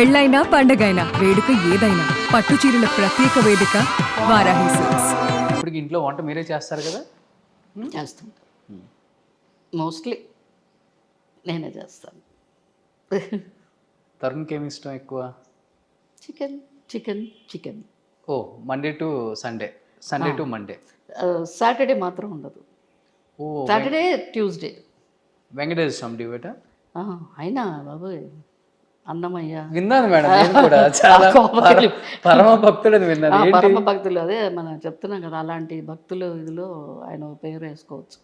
పెళ్ళైనా పండగైనా వేడుక ఏదైనా పట్టు చీరల ప్రత్యేక వేదిక వారాహి సిల్క్స్. ఇప్పటికి ఇంట్లో వంట మీరే చేస్తారు కదా? చేస్తుంటాను. మోస్ట్లీ నేనే చేస్తాను. తరుణ్కి ఏమి ఇష్టం ఎక్కువ? Chicken chicken chicken. ఓ, Monday to Sunday, Sunday to Monday. Saturday మాత్రం ఉండదు. ఓ, సాటర్డే ట్యూస్డే. వెంకటేశ్వర స్వామి డివేటా? అయినా బాబోయ్ అన్నమయ్య విన్నాను మేడం, నేను కూడా చాలా పరమ భక్తుడు అని విన్నాను. ఏంటి? పరమ భక్తులు, అదే మనం చెప్తున్నాం కదా, అలాంటి భక్తులు ఇదిలో ఆయన పేరు వేసుకోవచ్చు.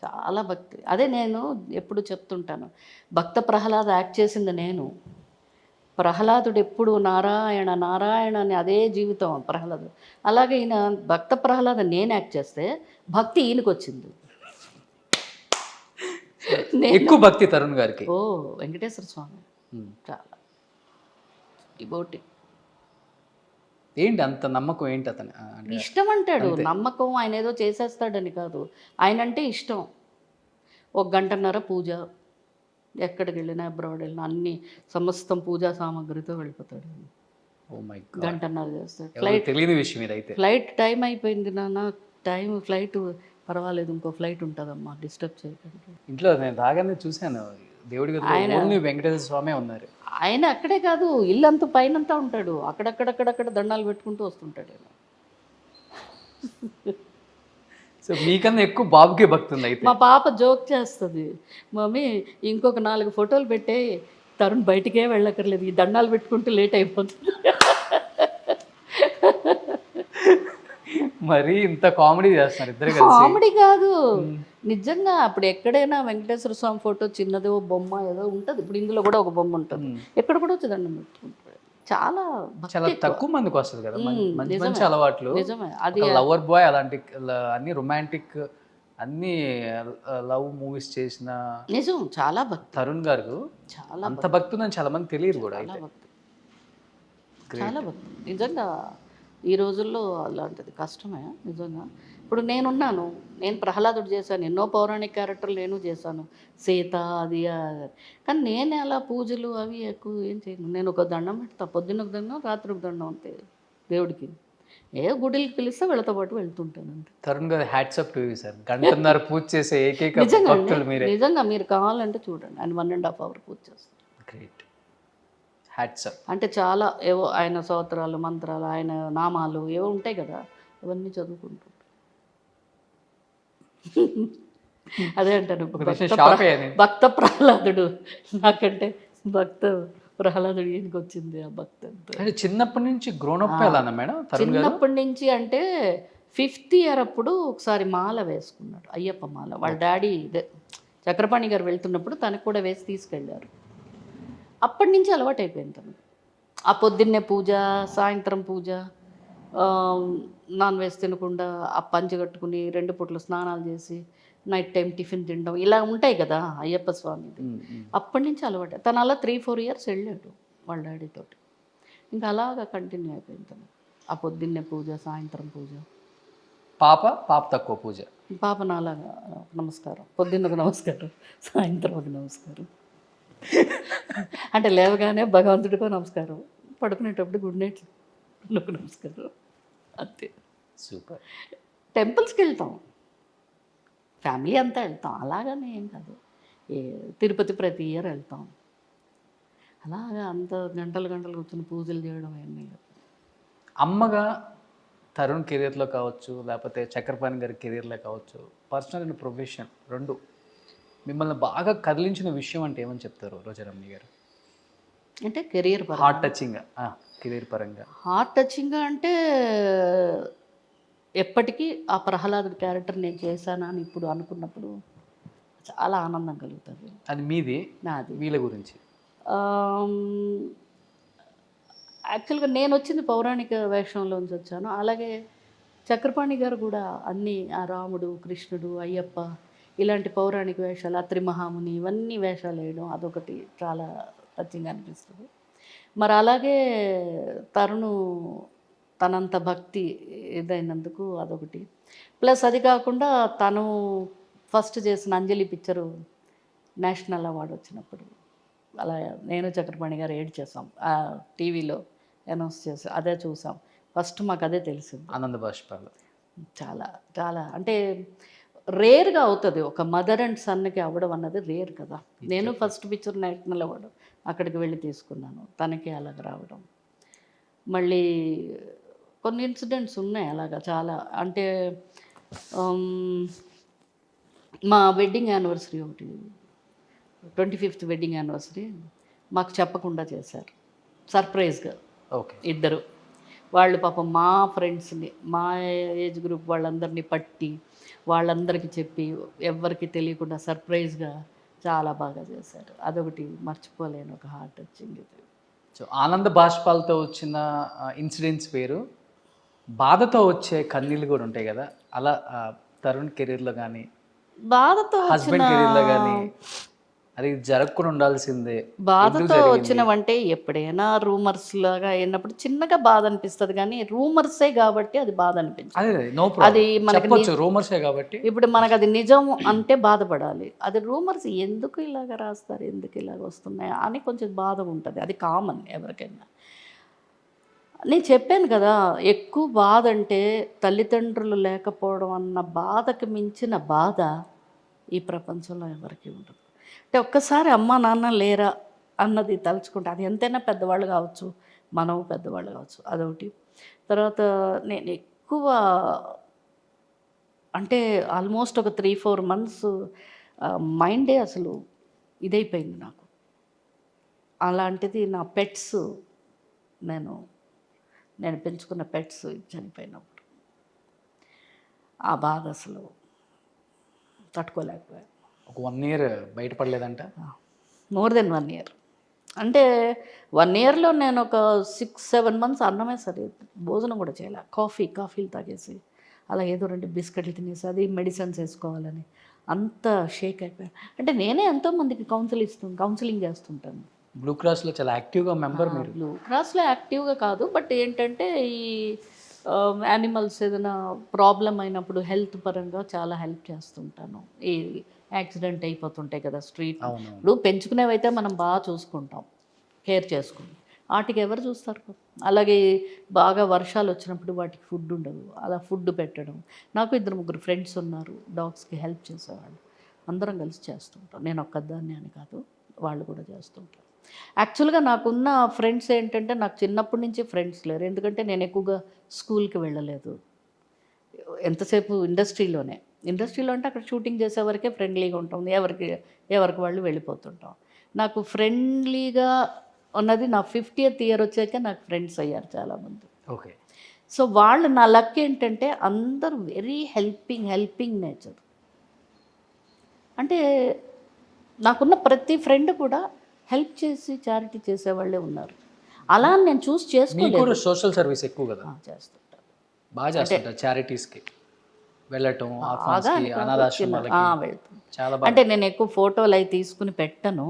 చాలా భక్తి. అదే నేను ఎప్పుడు చెప్తుంటాను, భక్త ప్రహ్లాద యాక్ట్ చేసింది నేను. ప్రహ్లాదుడు ఎప్పుడు నారాయణ నారాయణ అని అదే జీవితం ప్రహ్లాదుడు. అలాగే ఈయన భక్త ప్రహ్లాద నేను యాక్ట్ చేస్తే భక్తి ఈయనకు వచ్చింది. ఎక్కువ భక్తి తరుణ్ గారికి. ఓ వెంకటేశ్వర స్వామి చాలా డివోటీ. ఏంటి అంత నమ్మకం? ఏంటి అతను ఇష్టం అంటాడు. నమ్మకం ఆయన ఏదో చేసేస్తాడని కాదు, ఆయన అంటే ఇష్టం. 1 గంటన్నర పూజ, ఎక్కడికి వెళ్ళినా అబ్రాడ్ వెళ్ళినా అన్ని సమస్తం పూజా సామాగ్రితో వెళ్ళిపోతాడు. ఓ మై గాడ్, గంటన్నర చేస్తాడు. తెలియని విషయం ఇదైతే. ఫ్లైట్ టైం అయిపోయింది నాన్న, ఫ్లైట్ పర్వాలేదు, ఇంకో ఫ్లైట్ ఉంటుందమ్మా, డిస్టర్బ్ చేయకండి. ఇంట్లో నేను రాగానే చూశాను, దేవుడి ఓన్లీ వెంకటేశ్వర స్వామి ఉన్నారు. ఆయన అక్కడే కాదు, ఇల్లంతా పైనంతా ఉంటాడు. అక్కడక్కడక్కడక్కడ దండాలు పెట్టుకుంటూ వస్తుంటాడు ఆయన. సో మీకన్నా ఎక్కువ బాబుకే భక్తి ఉంది అయితే. మా పాప జోక్ చేస్తుంది, మమ్మీ ఇంకొక 4 ఫోటోలు పెట్టే, తరుణ్ బయటికే వెళ్ళక్కర్లేదు, ఈ దండాలు పెట్టుకుంటూ లేట్ అయిపోతుంది. మరి ఇంత కామెడీ చేస్తున్నారు ఇద్దరు కలిసి. కామెడీ కాదు, నిజంగా. అప్పుడు ఎక్కడైనా వెంకటేశ్వర స్వామి ఫోటో చిన్నదో బొమ్మ ఏదో ఉంటుంది. ఇప్పుడు ఇందులో కూడా ఒక బొమ్మ ఉంటుంది, ఎక్కడ కూడా వచ్చి దండం పెట్టుకుంటాడు. చాలా చాలా తక్కువ మందికి వస్తుంది కదా మంచి మంచి అలవాట్లు. నిజమే. అది లవర్ బాయ్, అలాంటి అన్ని రొమాంటిక్, అన్ని లవ్ మూవీస్ చేసిన నిజం. చాలా భక్తి తరుణ్ గారు. చాలా అంత భక్తి ఉందని చాలా మంది తెలియదు కూడా. చాలా భక్తి, చాలా భక్తి నిజంగా. ఈ రోజుల్లో అలాంటిది కష్టమే నిజంగా. ఇప్పుడు నేనున్నాను, నేను ప్రహ్లాదుడు చేశాను, ఎన్నో పౌరాణిక క్యారెక్టర్లు నేను చేశాను, సీత అది. కానీ నేను అలా పూజలు అవి ఎక్కువ ఏం చేయను. నేను ఒక దండం పెడతా, పొద్దున్న ఒక దండం, రాత్రి ఒక దండం, అంతే దేవుడికి. ఏ గుడికి పిలిస్తే వెళ్తా పాటు వెళ్తుంటాను అంతే. తరుణ్ గారు hats off to you sir. గంటన్నర పూజ చేసే ఏకైక భక్తులు మీరే. నిజంగా మీరు కావాలంటే చూడండి, ఆయన 1.5 hour పూజ చేస్తారు. Great, hats off. అంటే చాలా ఏవో ఆయన స్తోత్రాలు, మంత్రాలు, ఆయన నామాలు ఏవో ఉంటాయి కదా, అవన్నీ చదువుకుంటుంటారు. అదే అంటాను, భక్త ప్రహ్లాదుడు నాకంటే భక్త ప్రహ్లాదుడు ఈయనకి వచ్చింది ఆ భక్తి. అంటే చిన్నప్పటి నుంచి గ్రోనప్ ఎలా మేడం? చిన్నప్పటి నుంచి అంటే 5th year అప్పుడు ఒకసారి మాల వేసుకున్నాడు, అయ్యప్ప మాల. వాళ్ళ డాడీ ఇదే చక్రపాణి గారు వెళ్తున్నప్పుడు తనకు కూడా వేసి తీసుకెళ్ళారు. అప్పటి నుంచి అలవాటు అయిపోయింది తను. ఆ పొద్దున్నే పూజ, సాయంత్రం పూజ, నాన్ వెజ్ తినకుండా ఆ పంచి కట్టుకుని 2 పూటలు స్నానాలు చేసి నైట్ టైం టిఫిన్ తినడం, ఇలా ఉంటాయి కదా అయ్యప్ప స్వామిది. అప్పటి నుంచి అలవాటు. తను అలా 3-4 years వెళ్ళాడు వాళ్ళ డాడీతో. ఇంకా అలాగా కంటిన్యూ అయిపోయింది తను. ఆ పొద్దున్నే పూజ, సాయంత్రం పూజ. పాప తక్కువ పూజ. పాప నాలాగా నమస్కారం, పొద్దున్న ఒక నమస్కారం, సాయంత్రం ఒక నమస్కారం. అంటే లేవగానే భగవంతుడికో నమస్కారం, పడుకునేటప్పుడు గుడ్ నైట్ ఒక నమస్కారం, అంతే. సూపర్. టెంపుల్స్కి వెళ్తాం, ఫ్యామిలీ అంతా వెళ్తాం, అలాగనే ఏం కాదు. తిరుపతి ప్రతి ఇయర్ వెళ్తాం. అలాగా అంత గంటలు గంటలు కూర్చొని పూజలు చేయడం అవన్నీ. అమ్మగా తరుణ్ కెరీర్లో కావచ్చు, లేకపోతే చక్రపాణి గారి కెరీర్లో కావచ్చు, పర్సనల్ అండ్ ప్రొఫెషన్ రెండు, మిమ్మల్ని బాగా కదిలించిన విషయం అంటే ఏమని చెప్తారు రోజారమణి గారు? అంటే కెరీర్ పరంగా, హార్ట్ టచింగ్గా, కెరీర్ పరంగా. హార్ట్ టచింగ్గా అంటే ఎప్పటికీ ఆ ప్రహ్లాదుడి క్యారెక్టర్ నేను చేశానా అని ఇప్పుడు అనుకున్నప్పుడు చాలా ఆనందం కలుగుతుంది. అది మీది? నాది. వీళ్ళ గురించి యాక్చువల్గా నేను వచ్చింది పౌరాణిక వేషంలోంచి వచ్చాను. అలాగే చక్రపాణి గారు కూడా అన్నీ, ఆ రాముడు, కృష్ణుడు, అయ్యప్ప, ఇలాంటి పౌరాణిక వేషాలు, అత్రి మహాముని, ఇవన్నీ వేషాలు వేయడం అదొకటి చాలా టచింగ్ అనిపిస్తుంది. మరి అలాగే తరుణు తనంత భక్తి ఇదైనందుకు అదొకటి. ప్లస్ అది కాకుండా తను ఫస్ట్ చేసిన అంజలి పిక్చరు నేషనల్ అవార్డు వచ్చినప్పుడు అలా నేను చక్రపాణి గారు ఏడ్ చేసాం ఆ టీవీలో అనౌన్స్ చేసాం, అదే చూసాం. ఫస్ట్ మాకు అదే తెలిసింది. ఆనంద బాష్పాలు. చాలా చాలా అంటే రేర్గా అవుతుంది ఒక మదర్ అండ్ సన్కి అవ్వడం అన్నది రేర్ కదా. నేను ఫస్ట్ పిక్చర్ నేషనల్ అవ్వడం అక్కడికి వెళ్ళి తీసుకున్నాను, తనకి అలాగ రావడం. మళ్ళీ కొన్ని ఇన్సిడెంట్స్ ఉన్నాయి అలాగా చాలా. అంటే మా వెడ్డింగ్ యానివర్సరీ ఒకటి 25th వెడ్డింగ్ యానివర్సరీ మాకు చెప్పకుండా చేశారు సర్ప్రైజ్గా. ఓకే. ఇద్దరు వాళ్ళు పాపం మా ఫ్రెండ్స్ని, మా ఏజ్ గ్రూప్ వాళ్ళందరినీ పట్టి వాళ్ళందరికీ చెప్పి ఎవ్వరికి తెలియకుండా సర్ప్రైజ్గా చాలా బాగా చేశారు. అదొకటి మర్చిపోలేను, ఒక హార్ట్ వచ్చింది. సో ఆనంద బాష్పాలతో వచ్చిన ఇన్సిడెంట్స్ వేరు, బాధతో వచ్చే కన్నీళ్ళు కూడా ఉంటాయి కదా. అలా తరుణ్ కెరీర్లో కానీ బాధతో హస్బెండ్ కెరీర్లో కానీ అది జరగకుండా ఉండాల్సిందే. బాధతో వచ్చినవంటే ఎప్పుడైనా రూమర్స్ లాగా అయినప్పుడు చిన్నగా బాధ అనిపిస్తుంది, కానీ రూమర్సే కాబట్టి అది బాధ అనిపించదు. అదే నో అది మనకి రూమర్సే కాబట్టి ఇప్పుడు మనకు అది నిజం అంటే బాధపడాలి. అది రూమర్స్ ఎందుకు ఇలాగ రాస్తారు, ఎందుకు ఇలాగ వస్తున్నాయి అని కొంచెం బాధ ఉంటుంది. అది కామన్ ఎవరికైనా. నేను చెప్పాను కదా, ఎక్కువ బాధ అంటే తల్లిదండ్రులు లేకపోవడం అన్న బాధకి మించిన బాధ ఈ ప్రపంచంలో ఎవరికి ఉండదు. అంటే ఒక్కసారి అమ్మ నాన్న లేరా అన్నది తలుచుకుంటే, అది ఎంతైనా పెద్దవాళ్ళు కావచ్చు, మనం పెద్దవాళ్ళు కావచ్చు, అదొకటి. తర్వాత నేను ఎక్కువ అంటే ఆల్మోస్ట్ ఒక 3-4 months మైండే అసలు ఇదైపోయింది నాకు. అలాంటిది నా పెట్స్, నేను పెంచుకున్న పెట్స్ చనిపోయినప్పుడు ఆ బాధ అసలు తట్టుకోలేకపోయాను. ఒక 1 year బయటపడలేదంట. More than 1 year. అంటే 1 yearలో నేను ఒక 6-7 months అన్నమే సరే భోజనం కూడా చేయలే. కాఫీలు తాగేసి అలా ఏదో 2 బిస్కెట్లు తినేసి అది మెడిసిన్స్ వేసుకోవాలని అంత షేక్ అయిపోయాను. అంటే నేనే ఎంతోమందికి కౌన్సిలింగ్ చేస్తుంటాను. బ్లూ క్రాస్లో చాలా యాక్టివ్గా మెంబర్ మీరు. బ్లూ క్రాస్లో యాక్టివ్గా కాదు, బట్ ఏంటంటే ఈ యానిమల్స్ ఏదైనా ప్రాబ్లం అయినప్పుడు హెల్త్ పరంగా చాలా హెల్ప్ చేస్తుంటాను. ఈ యాక్సిడెంట్ అయిపోతుంటాయి కదా స్ట్రీట్, ఇప్పుడు పెంచుకునేవైతే మనం బాగా చూసుకుంటాం, కేర్ చేసుకుంటాం. వాటికి ఎవరు చూస్తారు? అలాగే బాగా వర్షాలు వచ్చినప్పుడు వాటికి ఫుడ్ ఉండదు, అలా ఫుడ్ పెట్టడం. నాకు 2-3 ఫ్రెండ్స్ ఉన్నారు, డాగ్స్కి హెల్ప్ చేసేవాళ్ళు. అందరం కలిసి చేస్తుంటాం. నేను ఒక్కదాన్ని అని కాదు, వాళ్ళు కూడా చేస్తుంటారు. యాక్చువల్గా నాకున్న ఫ్రెండ్స్ ఏంటంటే, నాకు చిన్నప్పటి నుంచి ఫ్రెండ్స్ లేరు. ఎందుకంటే నేను ఎక్కువగా స్కూల్కి వెళ్ళలేదు, ఎంతసేపు ఇండస్ట్రీలో అంటే అక్కడ షూటింగ్ చేసే వరకే ఫ్రెండ్లీగా ఉంటాం, ఎవరికి వాళ్ళు వెళ్ళిపోతుంటాం. నాకు ఫ్రెండ్లీగా ఉన్నది నా 50th year వచ్చాక నాకు ఫ్రెండ్స్ అయ్యారు చాలామంది. ఓకే. సో వాళ్ళు నా లక్ ఏంటంటే అందరూ వెరీ హెల్పింగ్ నేచర్. అంటే నాకున్న ప్రతి ఫ్రెండ్ కూడా హెల్ప్ చేసి చారిటీ చేసేవాళ్ళే ఉన్నారు. అలా నేను చూసి చేసుకోలేదు. సోషల్ సర్వీస్ ఎక్కువ కదా చేస్తుంటాను, బాగా చేస్తుంటారు. చారిటీస్కి వెళ్ళటం, అనాథాశ్రమాలకి వెళ్తాను. చాలా అంటే నేను ఎక్కువ ఫోటోలు అవి తీసుకుని పెట్టను,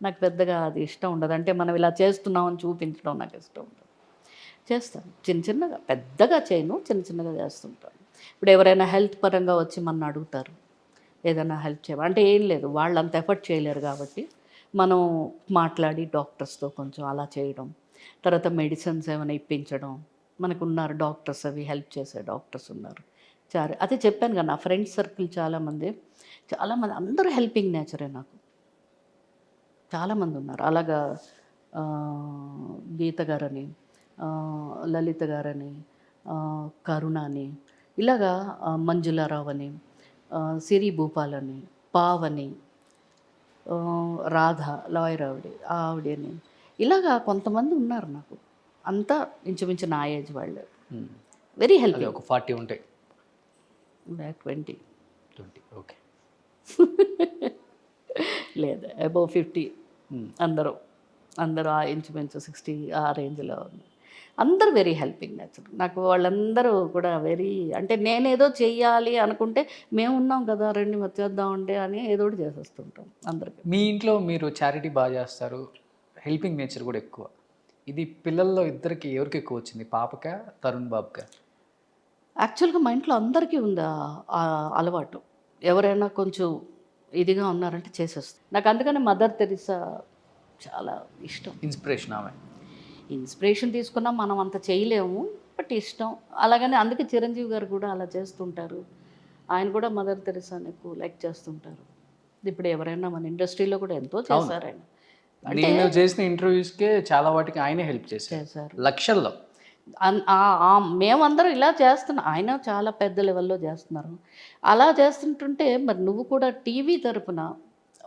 నాకు పెద్దగా అది ఇష్టం ఉండదు. అంటే మనం ఇలా చేస్తున్నామని చూపించడం నాకు ఇష్టం ఉండదు. చేస్తాను చిన్నగా, పెద్దగా చేయను, చిన్నగా చేస్తుంటాను. ఇప్పుడు ఎవరైనా హెల్త్ పరంగా వచ్చి మన అడుగుతారు ఏదైనా హెల్ప్ చేయాలి అంటే, ఏం లేదు, వాళ్ళు అంత ఎఫర్ట్ చేయలేరు కాబట్టి మనం మాట్లాడి డాక్టర్స్తో కొంచెం అలా చేయడం. తర్వాత మెడిసిన్స్ ఏమైనా ఇప్పించడం, మనకు ఉన్నారు డాక్టర్స్, అవి హెల్ప్ చేసే డాక్టర్స్ ఉన్నారు. అదే చెప్పాను కదా, నా ఫ్రెండ్స్ సర్కిల్ చాలామంది అందరూ హెల్పింగ్ నేచరే. నాకు చాలామంది ఉన్నారు అలాగా. గీత గారని, లలిత గారని, కరుణని, ఇలాగా మంజులారావు అని, సిరి భూపాలని, పావని, రాధ లాయర్ ఆవిడని, ఇలాగా కొంతమంది ఉన్నారు నాకు. అంతా ఇంచుమించు నా ఏజ్ వాళ్ళు, వెరీ హెల్పింగ్. ఒక 40 ఉంటాయి, 20. ఓకే. లేదా అబౌవ్ 50 అందరూ ఆ ఇంచుమించు 60 ఆ రేంజ్లో ఉన్నారు. అందరూ వెరీ హెల్పింగ్ నేచర్. నాకు వాళ్ళందరూ కూడా వెరీ, అంటే నేనేదో చెయ్యాలి అనుకుంటే మేము ఉన్నాం కదా రండి వచ్చేద్దామంటే అని ఏదో ఒకటి చేసేస్తుంటాం అందరికీ. మీ ఇంట్లో మీరు చారిటీ బాగా చేస్తారు, హెల్పింగ్ నేచర్ కూడా ఎక్కువ. ఇది పిల్లల్లో ఇద్దరికి ఎవరికి ఎక్కువ వచ్చింది, పాపకా తరుణ్ బాబుకా? యాక్చువల్గా మా ఇంట్లో అందరికీ ఉంది ఆ అలవాటు. ఎవరైనా కొంచెం ఇదిగా ఉన్నారంటే చేసేస్తుంది. నాకు అందుకని మదర్ తెరిసా చాలా ఇష్టం. ఇన్స్పిరేషన్ ఆమె. ఇన్స్పిరేషన్ తీసుకున్నా మనం అంత చేయలేము, బట్ ఇష్టం. అలాగని అందుకే చిరంజీవి గారు కూడా అలా చేస్తుంటారు. ఆయన కూడా మదర్ తెరిసాని ఎక్కువ లైక్ చేస్తుంటారు. ఇప్పుడు ఎవరైనా మన ఇండస్ట్రీలో కూడా ఎంతో చేశారు ఆయన. నేను చేసిన ఇంటర్వ్యూస్కే చాలా వాటికి ఆయనే హెల్ప్ చేశారు లక్షల్లో. మేమందరం ఇలా చేస్తున్నాం, ఆయన చాలా పెద్ద లెవెల్లో చేస్తున్నారు. అలా చేస్తుంటుంటే మరి నువ్వు కూడా టీవీ తరపున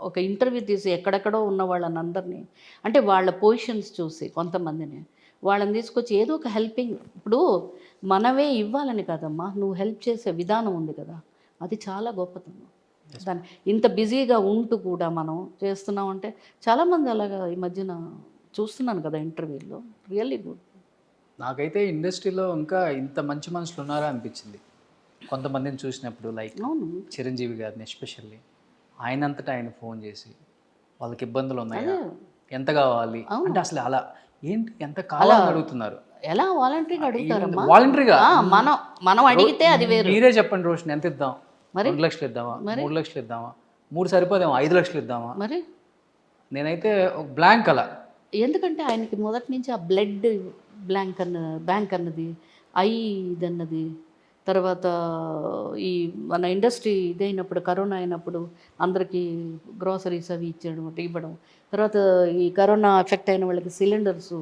ఒక ఇంటర్వ్యూ తీసి ఎక్కడెక్కడో ఉన్న వాళ్ళని అందరినీ, అంటే వాళ్ళ పొజిషన్స్ చూసి కొంతమందిని వాళ్ళని తీసుకొచ్చి ఏదో ఒక హెల్పింగ్, ఇప్పుడు మనమే ఇవ్వాలని కాదమ్మా, నువ్వు హెల్ప్ చేసే విధానం ఉంది కదా, అది చాలా గొప్పతనం. దాన్ని ఇంత బిజీగా ఉంటూ కూడా మనం చేస్తున్నామంటే చాలామంది అలాగా ఈ మధ్యన చూస్తున్నాను కదా ఇంటర్వ్యూలో. Really good. నాకైతే ఇండస్ట్రీలో ఇంకా ఇంత మంచి మనుషులు ఉన్నారా అనిపించింది కొంతమందిని చూసినప్పుడు. లైక్ అవును, చిరంజీవి గారిని ఎస్పెషల్లీ, ఆయనంతటా ఆయన ఫోన్ చేసి వాళ్ళకి ఇబ్బందులు ఉన్నాయా, ఎంత కావాలి అంటే అసలు అలా ఏంటి ఎంత కావాలని అడుగుతున్నారు. ఎలా వాలంటరీగా అడుగుతారమ్మా? వాలంటరీగా మనం అడిగితే అది వేరు. మీరే చెప్పండి రోషన్, ఎంత ఇద్దాం? 2 లక్షలు ఇద్దామా, 3 లక్షలు ఇద్దామా, 3 సరిపోదేమో, 5 లక్షలు ఇద్దామా? మరి నేనైతే ఒక బ్లాంక్ అలా. ఎందుకంటే ఆయనకి మొదటి నుంచి ఆ బ్లడ్ బ్యాంక్ అన్నది, ఐ ఇదన్నది, తర్వాత ఈ మన ఇండస్ట్రీ ఇదైనప్పుడు కరోనా అయినప్పుడు అందరికీ గ్రోసరీస్ అవి ఇవ్వడం, తర్వాత ఈ కరోనా ఎఫెక్ట్ అయిన వాళ్ళకి సిలిండర్స్,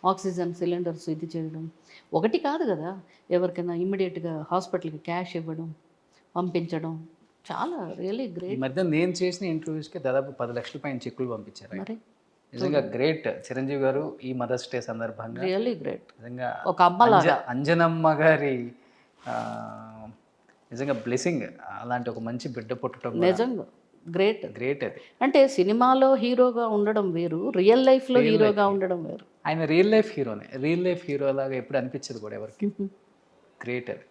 ఆక్సిజన్ సిలిండర్స్ ఇది చేయడం ఒకటి కాదు కదా, ఎవరికైనా ఇమ్మీడియట్గా హాస్పిటల్కి క్యాష్ ఇవ్వడం, పంపించడం, చాలా రియలీ ఈ గ్రేట్. మధ్య నేను చేసిన ఇంటర్వ్యూస్కి దాదాపు 10 లక్షల పైన చెక్కులు పంపించారు. మరి నిజంగా గ్రేట్ చిరంజీవి గారు. ఈ మదర్స్ డే సందర్భంగా రియల్లీ గ్రేట్. నిజంగా ఒక అమ్మలాగా అంజనమ్మ గారి నిజంగా బ్లెస్సింగ్, అలాంటి ఒక మంచి బిడ్డ పుట్టడం నిజంగా గ్రేట్. గ్రేట్. అది అంటే సినిమాలో హీరోగా ఉండడం వేరు, రియల్ లైఫ్లో హీరోగా ఉండడం వేరు. ఆయన రియల్ లైఫ్ హీరోనే, రియల్ లైఫ్ హీరో లాగా ఎప్పుడు అనిపించదు కూడా ఎవరికి. గ్రేట్ అది.